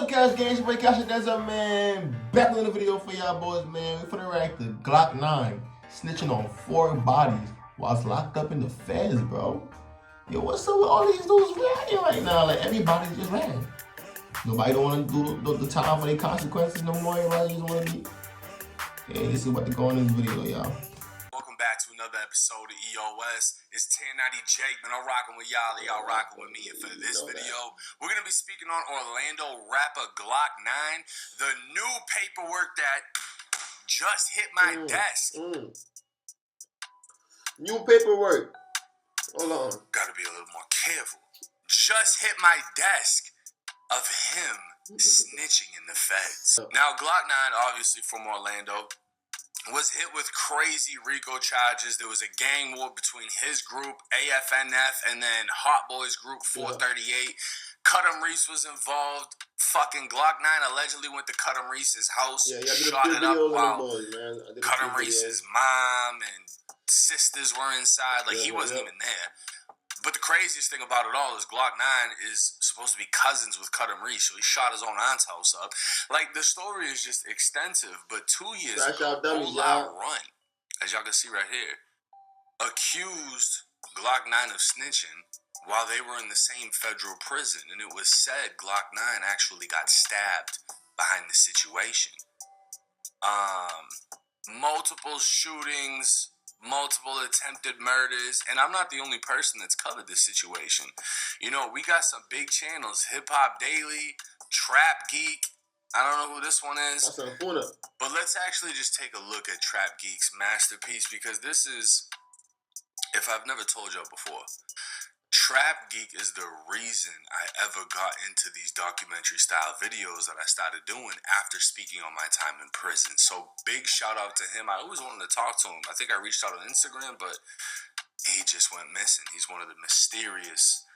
up, Cash Gang? It's your boy CASHOUT DANZEL, man. Back with another video for y'all boys, man. We finna react to GlokkNine snitching on 4 bodies whilst locked up in the feds, bro. Yo, what's up with all these dudes reacting right now? Like, everybody's just ran. Nobody don't want to do the time for their consequences no more. Everybody just want to be. Hey, this is what to go in this video, y'all. Welcome back to another episode of EOS. It's 1090 Jake, and I'm rocking with y'all, and y'all rocking with me. And for this video, we're going to be speaking on Orlando rapper GlokkNine, the new paperwork that just hit my desk. New paperwork. Hold on. Gotta be a little more careful. Just hit my desk of him snitching in the feds. Now, GlokkNine, obviously from Orlando, was hit with crazy RICO charges. There was a gang war between his group, AFNF, and then Hot Boys Group 438. Cutum Reese was involved. Fucking GlokkNine allegedly went to Cutum Reese's house, shot it up while Cutum Reese's mom and sisters were inside. Like, he wasn't even there. But the craziest thing about it all is GlokkNine is supposed to be cousins with Cutum Reese, so he shot his own aunt's house up. Like, the story is just extensive, but 2 years ago, All Run, as y'all can see right here, accused GlokkNine of snitching while they were in the same federal prison, and it was said GlokkNine actually got stabbed behind the situation. Multiple shootings, multiple attempted murders, and I'm not the only person that's covered this situation. You know, we got some big channels, Hip Hop Daily, Trap Geek. I don't know who this one is, but let's actually just take a look at Trap Geek's masterpiece, because this is, if I've never told y'all before, Trap Geek is the reason I ever got into these documentary style videos that I started doing after speaking on my time in prison. So big shout out to him. I always wanted to talk to him. I think I reached out on Instagram, but he just went missing. He's one of the mysterious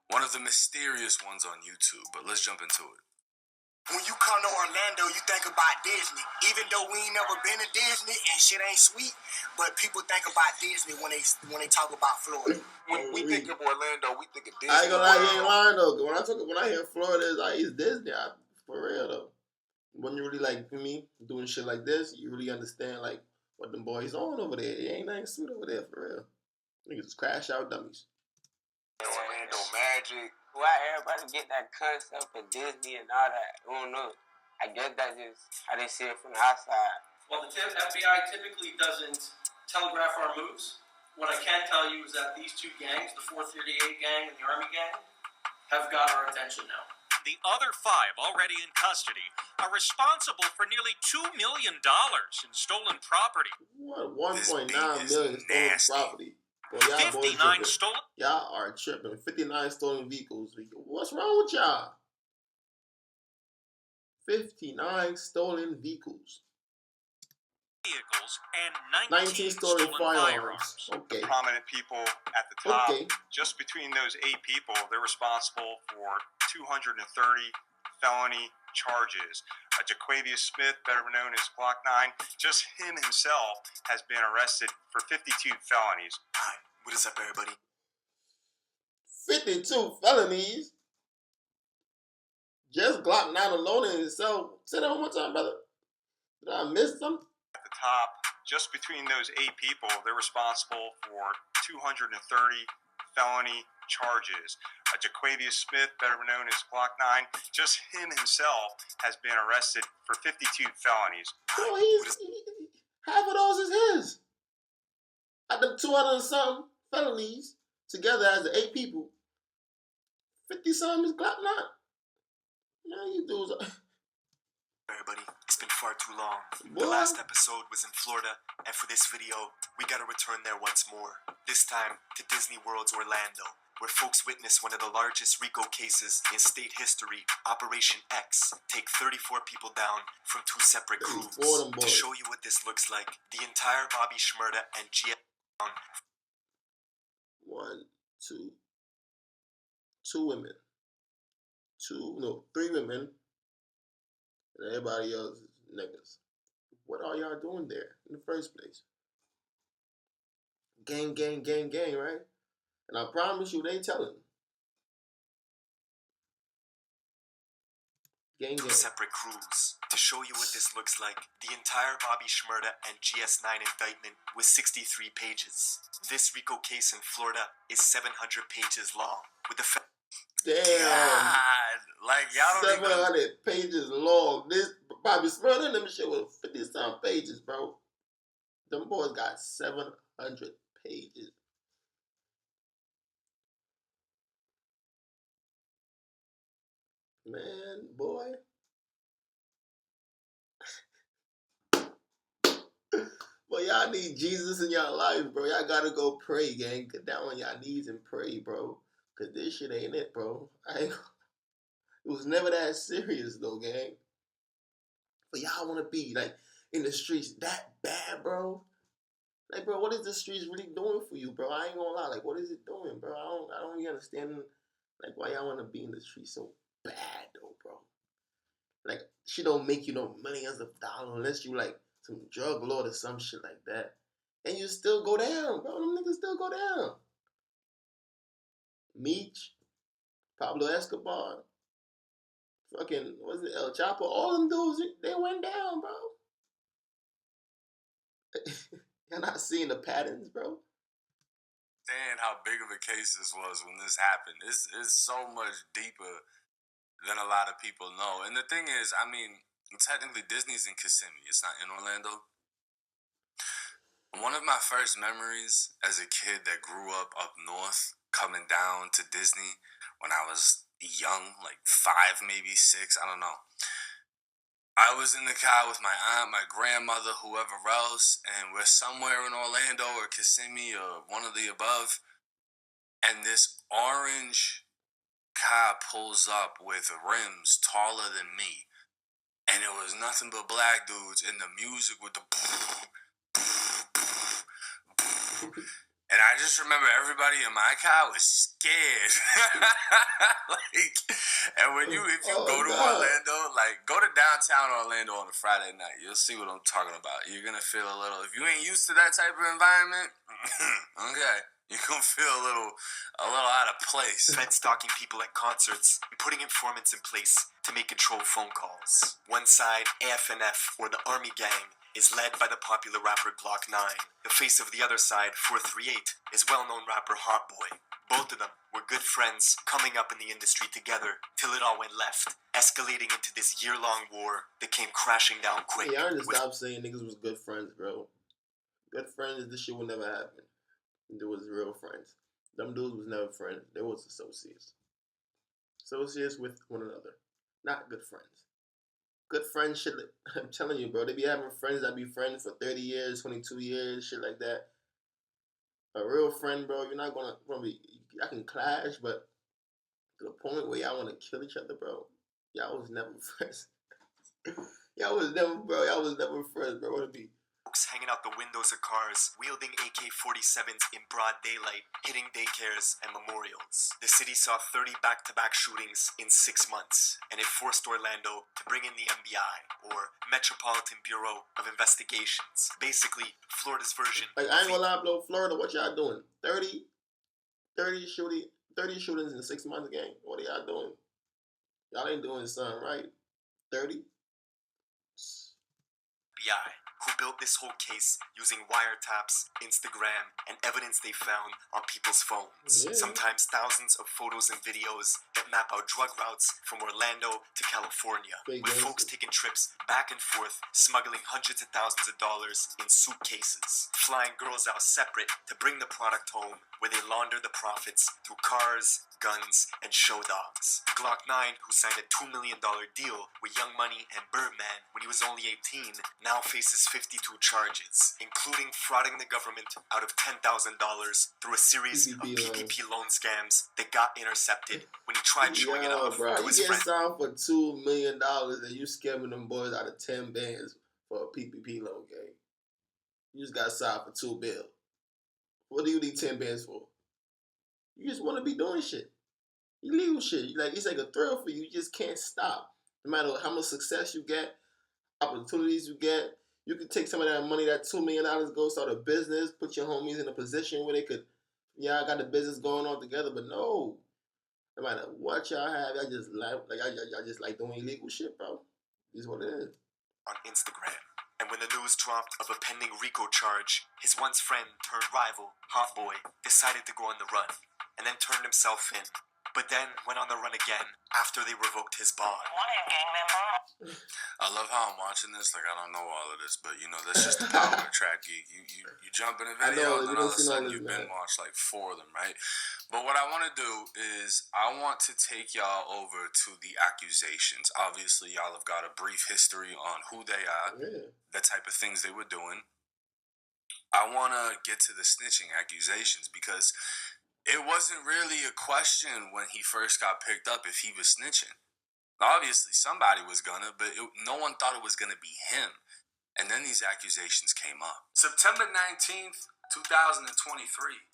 ones on YouTube. But let's jump into it. When you come to Orlando, you think about Disney. Even though we ain't never been to Disney and shit ain't sweet, but people think about Disney when they talk about Florida. When we think of Orlando, we think of Disney. I ain't gonna lie, you ain't lying though. When I hear Florida, it's like it's Disney. For real though. When you really like me doing shit like this, you really understand like what them boys on over there. It ain't nothing sweet over there for real. Niggas just crash out dummies. Orlando Magic. Why everybody get that concept of Disney and all that? I don't know. I guess that's just how they see it from the outside. Well, the FBI typically doesn't telegraph our moves. What I can tell you is that these two gangs, the 438 gang and the Army gang, have got our attention now. The other 5 already in custody are responsible for nearly $2 million in stolen property. What? 1.9 million stolen property. Well, y'all 59 stolen. Y'all are tripping. 59 stolen vehicles. What's wrong with y'all? 59 stolen vehicles. Vehicles and 19 stolen firearms. Okay. The prominent people at the top. Okay. Just between those 8 people, they're responsible for 230 felony charges. Jaquavius Smith, better known as GlokkNine, just him himself has been arrested for 52 felonies. Hi, what is up, everybody? 52 felonies? Just GlokkNine alone in itself. Say that one more time, brother. Did I miss something? At the top, just between those 8 people, they're responsible for 230 felony charges. Jaquavius Smith, better known as GlokkNine, just him himself has been arrested for 52 felonies. Well, half of those is his. At them 200 and something felonies together as the 8 people, 50 something is GlokkNine. Man, you dudes are... Everybody, it's been far too long. The last episode was in Florida, and for this video, we gotta return there once more. This time to Disney World's Orlando, where folks witnessed one of the largest RICO cases in state history. Operation X take 34 people down from 2 separate groups. To show you what this looks like, the entire Bobby Shmurda and GF. 2 women. 3 women. And everybody else is niggas. What are y'all doing there in the first place? Gang, gang, gang, gang, right? And I promise you, they telling. two separate crews. To show you what this looks like, the entire Bobby Shmurda and GS9 indictment was 63 pages. This RICO case in Florida is 700 pages long, with the God, like y'all don't even. 700 pages long. This Bobby Smurda and them shit was 50-some pages, bro. Them boys got 700 pages. Man, boy. But y'all need Jesus in y'all life, bro. Y'all gotta go pray, gang. Get down on y'all knees and pray, bro. Cause this shit ain't it, bro. It was never that serious, though, gang. But y'all wanna be, like, in the streets that bad, bro? Like, bro, what is the streets really doing for you, bro? I ain't gonna lie. Like, what is it doing, bro? I don't really understand, like, why y'all wanna be in the streets so bad, though, bro. Like, she don't make you no millions of dollars unless you, like, some drug lord or some shit like that. And you still go down, bro. Them niggas still go down. Meech, Pablo Escobar, fucking, what's it, El Chapo, all them dudes, they went down, bro. You're not seeing the patterns, bro. Understand how big of a case this was when this happened. It's so much deeper than a lot of people know. And the thing is, I mean, technically Disney's in Kissimmee. It's not in Orlando. One of my first memories as a kid that grew up north, coming down to Disney when I was young, like 5, maybe 6, I don't know. I was in the car with my aunt, my grandmother, whoever else, and we're somewhere in Orlando or Kissimmee or one of the above, and this orange car pulls up with rims taller than me, and it was nothing but black dudes, and the music with the and I just remember everybody in my car was scared. Like, and when if you go to Orlando, like go to downtown Orlando on a Friday night, you'll see what I'm talking about. You're gonna feel a little, if you ain't used to that type of environment, okay, you're gonna feel a little out of place. Fed stalking people at concerts and putting informants in place to make control phone calls. One side, AFNF, or the Army Gang, is led by the popular rapper GlokkNine. The face of the other side, 438, is well-known rapper Hot Boy. Both of them were good friends coming up in the industry together till it all went left, escalating into this year-long war that came crashing down quick. Hey, I just stop saying niggas was good friends, bro. Good friends, this shit would never happen. There was real friends. Them dudes was never friends. They was associates. Associates with one another. Not good friends. Good friends, shit. I'm telling you, bro. They be having friends that be friends for 30 years, 22 years, shit like that. A real friend, bro, you're not gonna be. I can clash, but to the point where y'all want to kill each other, bro. Y'all was never friends. Y'all was never friends, bro. What it be? Folks hanging out the windows of cars, wielding AK-47s in broad daylight, hitting daycares and memorials. The city saw 30 back-to-back shootings in 6 months, and it forced Orlando to bring in the FBI, or Metropolitan Bureau of Investigations. Basically, Florida's version. Like, I ain't gonna lie, bro. Florida, what y'all doing? 30 shootings in 6 months, gang. What are y'all doing? Y'all ain't doing something right. 30? FBI, who built this whole case using wiretaps, Instagram, and evidence they found on people's phones. Yeah. Sometimes thousands of photos and videos that map out drug routes from Orlando to California, with folks taking trips back and forth, smuggling hundreds of thousands of dollars in suitcases, flying girls out separate to bring the product home, where they launder the profits through cars, guns, and show dogs. GlokkNine, who signed a $2 million deal with Young Money and Birdman when he was only 18, now faces 52 charges, including frauding the government out of $10,000 through a series of PPP loan scams that got intercepted when he tried showing it off to his friends. You get signed for $2 million and you scamming them boys out of 10 bands for a PPP loan game. You just got signed for $2 billion. What do you need 10 bands for? You just want to be doing shit. Illegal shit. It's like a thrill for you. You just can't stop. No matter how much success you get, opportunities you get, you can take some of that money, that $2 million, go start a business, put your homies in a position where they could, I got the business going on together, but no. No matter what y'all have, I just like doing illegal shit, bro. This is what it is. On Instagram. And when the news dropped of a pending RICO charge, his once friend turned rival, Hot Boy, decided to go on the run and then turned himself in. But then went on the run again after they revoked his bond. I love how I'm watching this. Like, I don't know all of this, but, you know, that's just the power of Trap Geek. You jump in a video, and then all of a sudden you binge watch like 4 of them, right? But what I want to do is I want to take y'all over to the accusations. Obviously, y'all have got a brief history on who they are, the type of things they were doing. I want to get to the snitching accusations because it wasn't really a question when he first got picked up if he was snitching. Obviously, somebody was gonna, but no one thought it was gonna be him. And then these accusations came up. September 19th, 2023.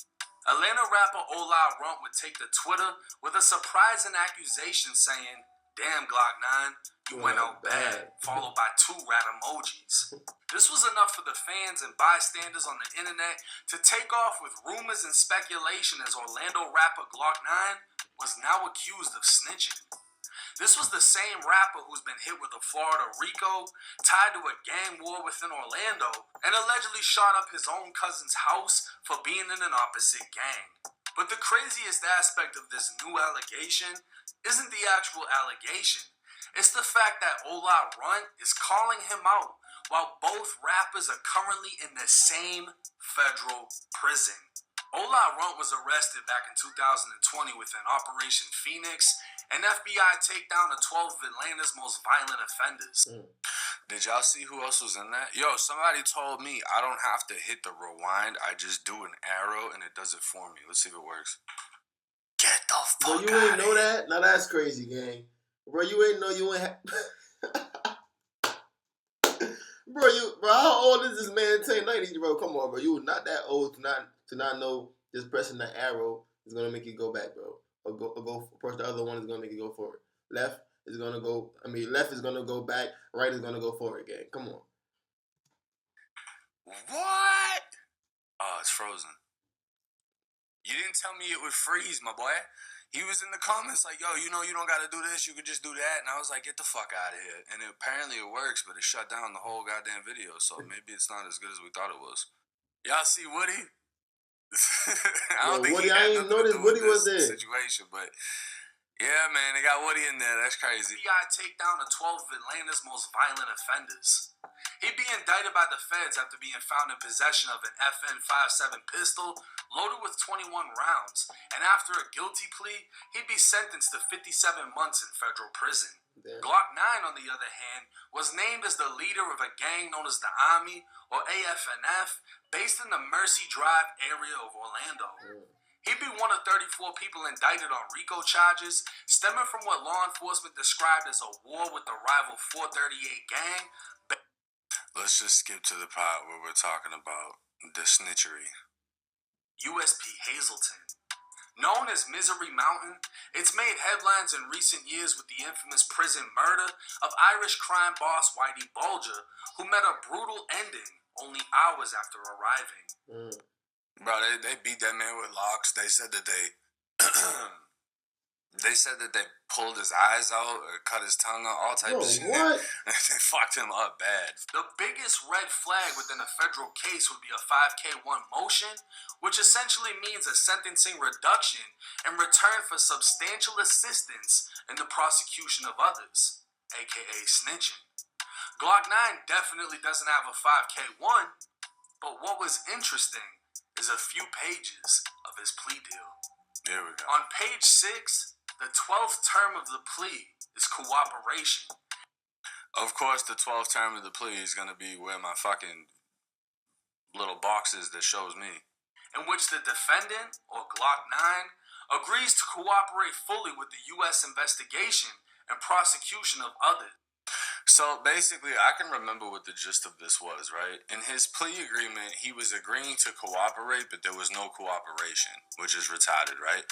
Atlanta rapper Ola Runt would take to Twitter with a surprising accusation saying, "Damn, GlokkNine, you went out bad," followed by 2 rat emojis. This was enough for the fans and bystanders on the internet to take off with rumors and speculation as Orlando rapper GlokkNine was now accused of snitching. This was the same rapper who's been hit with a Florida RICO, tied to a gang war within Orlando, and allegedly shot up his own cousin's house for being in an opposite gang. But the craziest aspect of this new allegation isn't the actual allegation. It's the fact that Ola Runt is calling him out while both rappers are currently in the same federal prison. Ola Runt was arrested back in 2020 within Operation Phoenix, an FBI takedown of 12 of Atlanta's most violent offenders. Did y'all see who else was in that? Yo, somebody told me I don't have to hit the rewind. I just do an arrow and it does it for me. Let's see if it works. Get the fuck out. Bro, you ain't know that? Now that's crazy, gang. Bro, you ain't know you ain't Bro, how old is this man? 1090, bro. Come on, bro. You were not that old to not know just pressing the arrow is gonna make you go back, bro. Or go push the other one is gonna make you go forward. Left is gonna go back, right is gonna go forward again. Come on. What? Oh, it's frozen. You didn't tell me it would freeze, my boy. He was in the comments like, yo, you know you don't gotta do this, you could just do that. And I was like, get the fuck out of here. And apparently it works, but it shut down the whole goddamn video. So maybe it's not as good as we thought it was. Y'all see Woody? I don't think Woody, he had I ain't nothing to noticed do with Woody was this there. situation, but yeah, man, they got Woody in there. That's crazy. FBI takedown of 12 of Atlanta's most violent offenders. He'd be indicted by the feds after being found in possession of an FN-57 pistol loaded with 21 rounds, and after a guilty plea, he'd be sentenced to 57 months in federal prison. GlokkNine, on the other hand, was named as the leader of a gang known as the Army, or AFNF, based in the Mercy Drive area of Orlando. He'd be one of 34 people indicted on RICO charges, stemming from what law enforcement described as a war with the rival 438 gang. Let's just skip to the part where we're talking about the snitchery. USP Hazleton. Known as Misery Mountain, it's made headlines in recent years with the infamous prison murder of Irish crime boss Whitey Bulger, who met a brutal ending only hours after arriving. Bro, they beat that man with locks. They said that they pulled his eyes out or cut his tongue out, all types of shit. What? They fucked him up bad. The biggest red flag within a federal case would be a 5K1 motion, which essentially means a sentencing reduction in return for substantial assistance in the prosecution of others, aka snitching. GlokkNine definitely doesn't have a 5K1, but what was interesting is a few pages of his plea deal. Here we go. On page 6, the 12th term of the plea is cooperation. Of course, the 12th term of the plea is going to be where my fucking little box is that shows me. In which the defendant, or GlokkNine, agrees to cooperate fully with the U.S. investigation and prosecution of others. So basically, I can remember what the gist of this was, right? In his plea agreement, he was agreeing to cooperate, but there was no cooperation, which is retarded, right?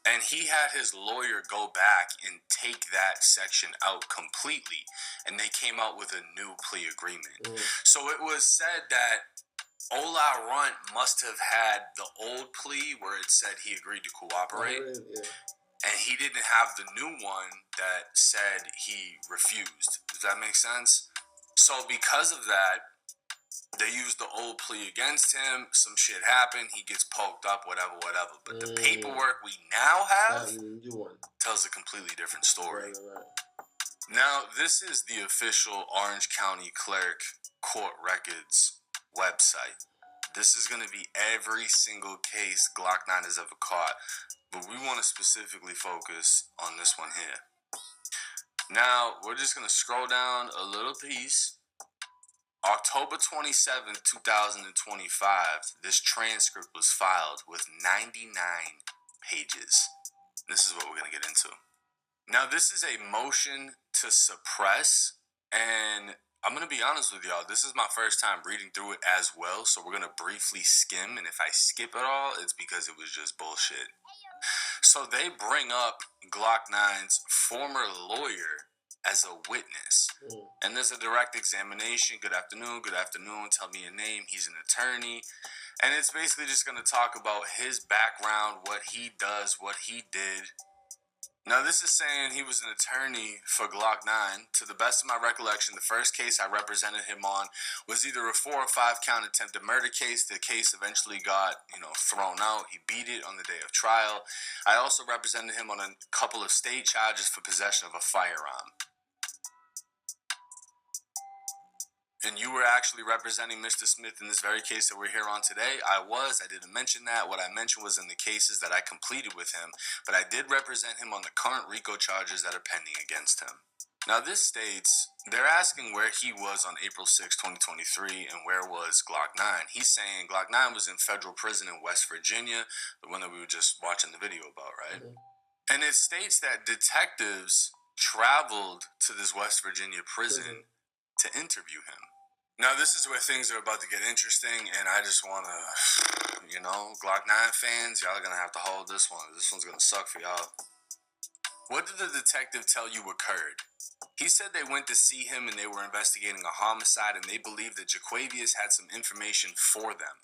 And he had his lawyer go back and take that section out completely, and they came out with a new plea agreement. So it was said that Ola Runt must have had the old plea where it said he agreed to cooperate. and he didn't have the new one that said he refused. Does that make sense? So because of that, they used the old plea against him. Some shit happened. He gets poked up, whatever. But the paperwork we now have tells a completely different story. Right. Now, this is the official Orange County Clerk Court Records website. This is going to be every single case GlokkNine has ever caught, but we want to specifically focus on this one here. Now, we're just going to scroll down a little piece. October 27th, 2025, this transcript was filed with 99 pages. This is what we're going to get into. Now, this is a motion to suppress, and I'm going to be honest with y'all, this is my first time reading through it as well, so we're going to briefly skim, and if I skip it all, it's because it was just bullshit. So they bring up GlokkNine's former lawyer as a witness, and there's a direct examination. Good afternoon, tell me your name. He's an attorney, and it's basically just going to talk about his background, what he does, what he did. Now, this is saying he was an attorney for GlokkNine. To the best of my recollection, the first case I represented him on was either a 4 or 5 count attempted murder case. The case eventually got, thrown out. He beat it on the day of trial. I also represented him on a couple of state charges for possession of a firearm. And you were actually representing Mr. Smith in this very case that we're here on today. I didn't mention that. What I mentioned was in the cases that I completed with him, but I did represent him on the current RICO charges that are pending against him. Now, this states, they're asking where he was on April 6, 2023, and where was GlokkNine. He's saying GlokkNine was in federal prison in West Virginia, the one that we were just watching the video about, right? And it states that detectives traveled to this West Virginia prison to interview him. Now, this is where things are about to get interesting, and I just want to, GlokkNine fans, y'all are going to have to hold this one. This one's going to suck for y'all. What did the detective tell you occurred? He said they went to see him and they were investigating a homicide, and they believed that Jaquavius had some information for them.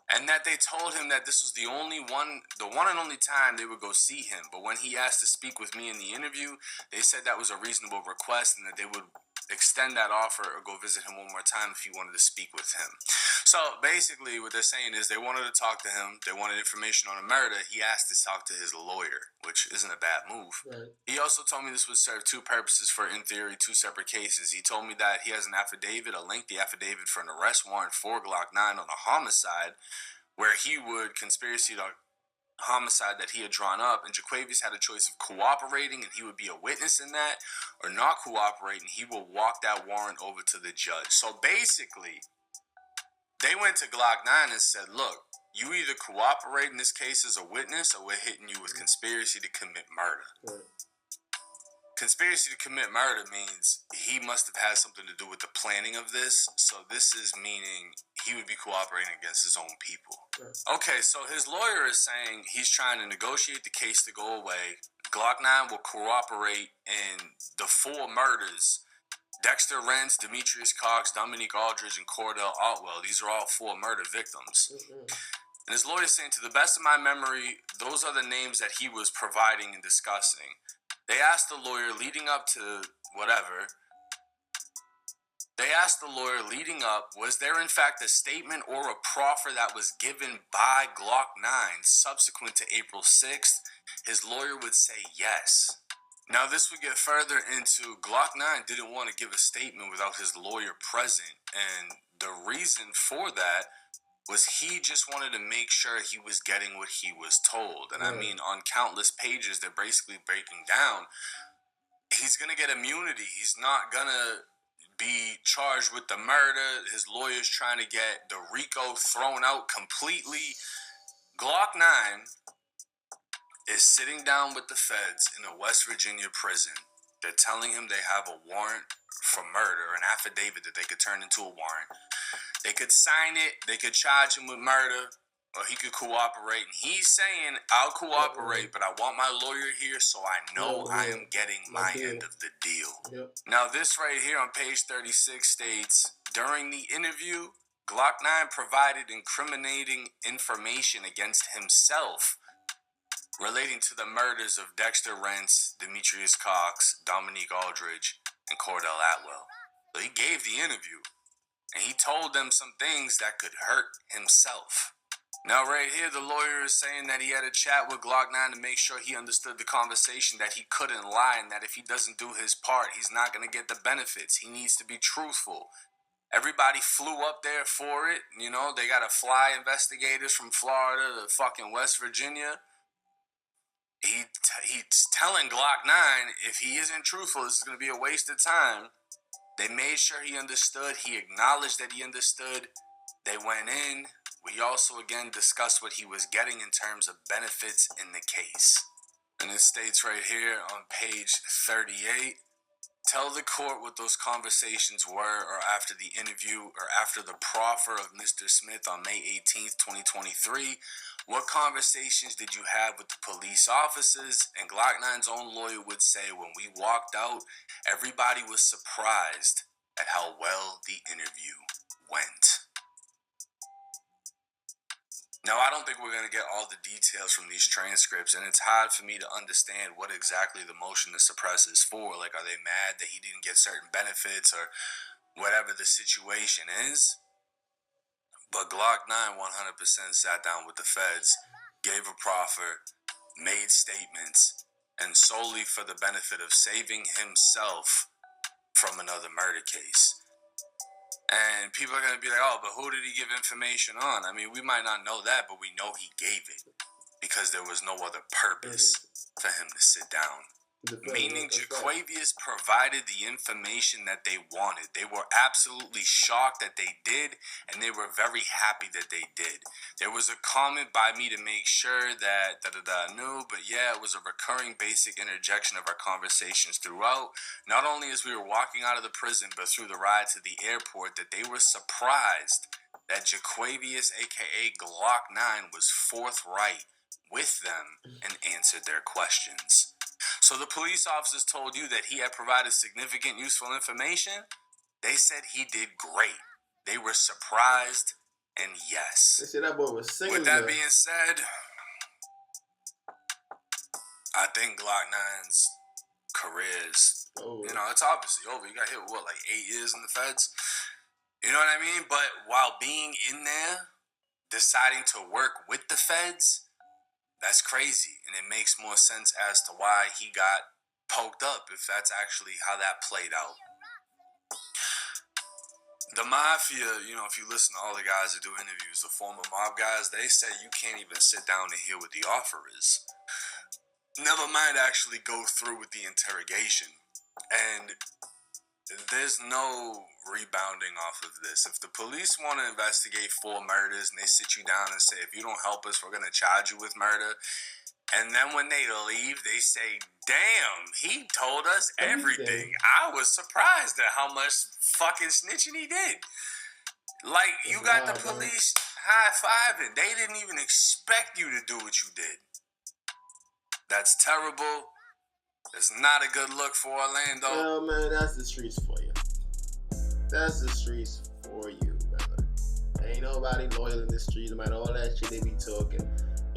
And that they told him that this was the one and only time they would go see him. But when he asked to speak with me in the interview, they said that was a reasonable request and that they would extend that offer or go visit him one more time if he wanted to speak with him. So basically what they're saying is they wanted to talk to him. They wanted information on a murder. He asked to talk to his lawyer, which isn't a bad move. Right. He also told me this would serve 2 purposes for, in theory, 2 separate cases. He told me that he has an affidavit, a lengthy affidavit for an arrest warrant for GlokkNine on a homicide where he would conspiracy to homicide that he had drawn up, and Jaquavius had a choice of cooperating and he would be a witness in that, or not cooperating. He will walk that warrant over to the judge. So basically, they went to GlokkNine and said, look, you either cooperate in this case as a witness or we're hitting you with conspiracy to commit murder. Right. Conspiracy to commit murder means he must have had something to do with the planning of this. So this is meaning he would be cooperating against his own people. Right. Okay, so his lawyer is saying he's trying to negotiate the case to go away. GlokkNine will cooperate in the 4 murders. Dexter Rentz, Demetrius Cox, Dominique Aldridge, and Cordell Otwell. These are all 4 murder victims. And his lawyer is saying, to the best of my memory, those are the names that he was providing and discussing. They asked the lawyer leading up to whatever. They asked the lawyer leading up, was there in fact a statement or a proffer that was given by GlokkNine subsequent to April 6th? His lawyer would say yes. Now this would get further into GlokkNine didn't want to give a statement without his lawyer present. And the reason for that was he just wanted to make sure he was getting what he was told. And I mean, on countless pages, they're basically breaking down. He's going to get immunity. He's not going to be charged with the murder. His lawyer's trying to get the RICO thrown out completely. GlokkNine is sitting down with the feds in a West Virginia prison. They're telling him they have a warrant for murder, an affidavit that they could turn into a warrant. They could sign it, they could charge him with murder, or he could cooperate. And he's saying, I'll cooperate, but I want my lawyer here so I know I am getting my end of the deal. Now, this right here on page 36 states, during the interview, GlokkNine provided incriminating information against himself relating to the murders of Dexter Rents, Demetrius Cox, Dominique Aldridge, and Cordell Atwell. So he gave the interview, and he told them some things that could hurt himself. Now right here, the lawyer is saying that he had a chat with GlokkNine to make sure he understood the conversation, that he couldn't lie, and that if he doesn't do his part, he's not going to get the benefits. He needs to be truthful. Everybody flew up there for it. You know, they got to fly investigators from Florida to fucking West Virginia. He's telling GlokkNine, if he isn't truthful, this is going to be a waste of time. They made sure he understood. He acknowledged that he understood. They went in. We also, again, discussed what he was getting in terms of benefits in the case. And it states right here on page 38, tell the court what those conversations were, or after the interview, or after the proffer of Mr. Smith on May 18th, 2023. What conversations did you have with the police officers? And GlokkNine's own lawyer would say, when we walked out, everybody was surprised at how well the interview went. Now, I don't think we're going to get all the details from these transcripts, and it's hard for me to understand what exactly the motion to suppress is for. Like, are they mad that he didn't get certain benefits or whatever the situation is? But GlokkNine 100% sat down with the feds, gave a proffer, made statements, and solely for the benefit of saving himself from another murder case. And people are going to be like, oh, but who did he give information on? I mean, we might not know that, but we know he gave it because there was no other purpose for him to sit down. Meaning Jaquavius provided the information that they wanted. They were absolutely shocked that they did, and they were very happy that they did. There was a comment by me to make sure that I knew, but yeah, it was a recurring basic interjection of our conversations throughout. Not only as we were walking out of the prison, but through the ride to the airport, that they were surprised that Jaquavius, aka GlokkNine, was forthright with them and answered their questions. So the police officers told you that he had provided significant useful information. They said he did great. They were surprised, and yes. They said that boy was singing. With that being said, I think GlokkNine's career is, it's obviously over. You got hit with, what, like 8 years in the feds? You know what I mean? But while being in there, deciding to work with the feds, that's crazy, and it makes more sense as to why he got poked up, if that's actually how that played out. The mafia, if you listen to all the guys that do interviews, the former mob guys, they say you can't even sit down to hear what the offer is. Never mind actually go through with the interrogation. And there's no rebounding off of this. If the police want to investigate 4 murders and they sit you down and say, if you don't help us, we're going to charge you with murder. And then when they leave, they say, damn, he told us everything. I was surprised at how much fucking snitching he did. Like, you got the police high-fiving. They didn't even expect you to do what you did. That's terrible. It's not a good look for Orlando. Well, man, that's the streets for you. That's the streets for you, brother. Ain't nobody loyal in the streets, no matter all that shit they be talking.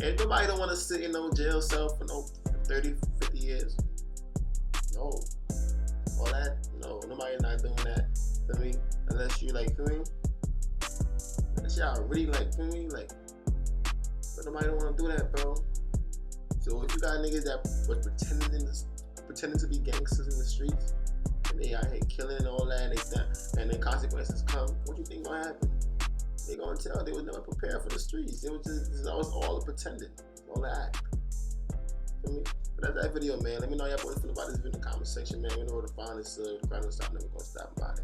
And nobody don't want to sit in no jail cell for no 30, 50 years. No. All that, no. Nobody not doing that. I mean, unless you like, unless y'all really like, but nobody don't want to do that, bro. So if you got niggas that was pretending to be gangsters in the streets, and they out here killing and all that, and then consequences come, what do you think gonna happen? They gonna tell they was never prepared for the streets. It was all a pretending, all the act. Feel me? But that's that video, man. Let me know y'all boys feel about this video in the comment section, man. We know where to find this. The crime don't stop, never gonna stop. Bye.